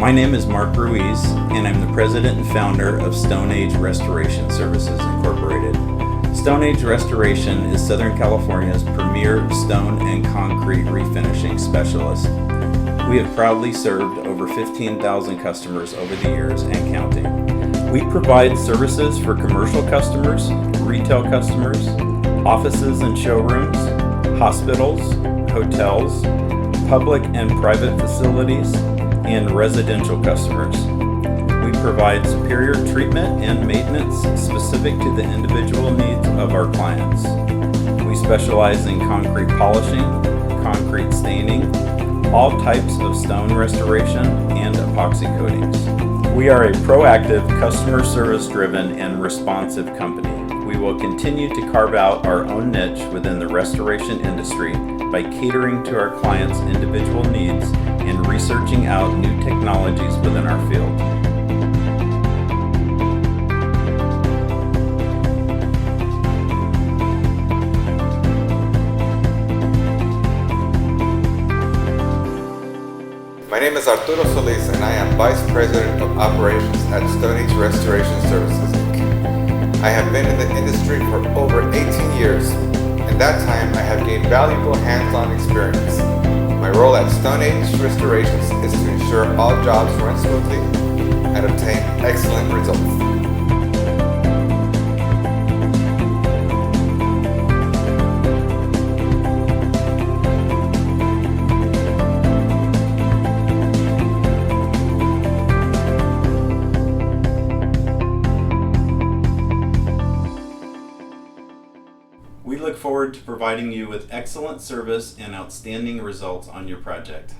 My name is Mark Ruiz, and I'm the president and founder of StoneAge Restoration Services Incorporated. StoneAge Restoration is Southern California's premier stone and concrete refinishing specialist. We have proudly served over 15,000 customers over the years and counting. We provide services for commercial customers, retail customers, offices and showrooms, hospitals, hotels, public and private facilities, and residential customers. We provide superior treatment and maintenance specific to the individual needs of our clients. We specialize in concrete polishing, concrete staining, all types of stone restoration, and epoxy coatings. We are a proactive, customer service driven, and responsive company. We will continue to carve out our own niche within the restoration industry by catering to our clients' individual needs and researching out new technologies within our field. My name is Arturo Solis and I am Vice President of Operations at StoneAge Restoration Services, Inc. I have been in the industry for over 18 years. In that time, I have gained valuable hands-on experience. My role at StoneAge Restorations is to ensure all jobs run smoothly and obtain excellent results. We look forward to providing you with excellent service and outstanding results on your project.